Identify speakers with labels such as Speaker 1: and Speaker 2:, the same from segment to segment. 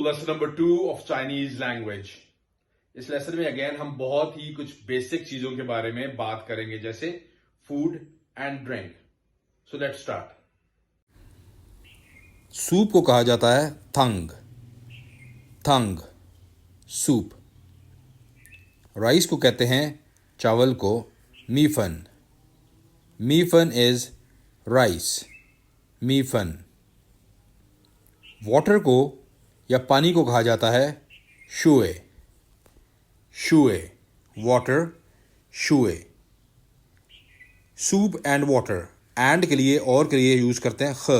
Speaker 1: lesson number 2 of Chinese language. इस lesson में again हम बहुत ही कुछ बेसिक चीजों के बारे में बात करेंगे, जैसे food and drink. So let's start.
Speaker 2: Soup को कहा जाता है थंग. थंग सूप. राइस को कहते हैं चावल को मीफन. मीफन इज राइस. मीफन. वाटर को या पानी को कहा जाता है शुए. शुए. वाटर. शुए. Soup and water. एंड के लिए और के लिए यूज करते हैं ख.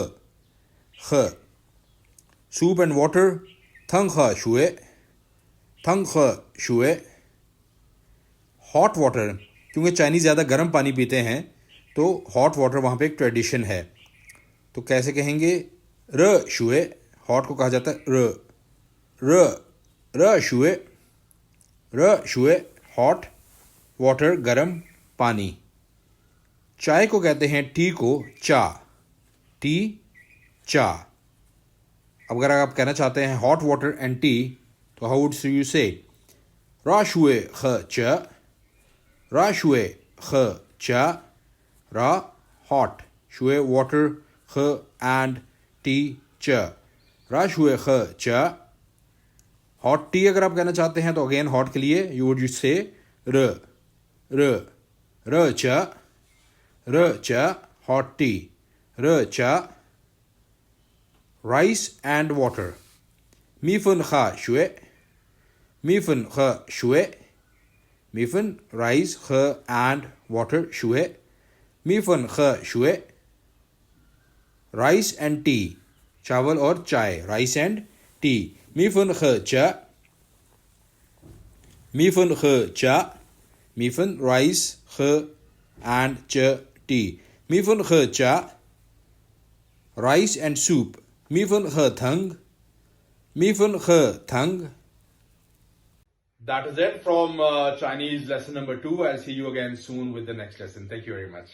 Speaker 2: ख. सूप एंड वाटर थंग ख शुए. थंग ख शुए. हॉट वाटर, क्योंकि चाइनीज ज़्यादा गर्म पानी पीते हैं तो हॉट वाटर वहाँ पे एक ट्रेडिशन है. तो कैसे कहेंगे? र शुए. हॉट को कहा जाता है र. र शुए. र शुए हॉट. वाटर गर्म पानी. चाय को कहते हैं टी को चा. टी चा. अब अगर आप कहना चाहते हैं हॉट वाटर एंड टी तो हाउ वुड यू से? रा शुए ख चा. रा शुए ख चा. रा हॉट. शुए वाटर. ख एंड टी चा. रा शुए ख चा. हॉट टी अगर आप कहना चाहते हैं तो अगेन हॉट के लिए यू वुड से र. र चा. र चा हॉट टी. र चा. Rice and water. मीफन खा शुए. मीफन ख शुए. मीफन राइस ख एंड वाटर शुए. मीफन ख शुए. Rice and T. चावल और चाय. Rice and T. मीफन ख चा. मीफन ख चा. मीफन राइस ख एंड च टी. मीफन ख चा. Rice and soup. मीफन ख थंग. मीफन ख थंग.
Speaker 1: That is it from Chinese lesson number 2. I'll see you again soon with the next lesson. Thank you very much.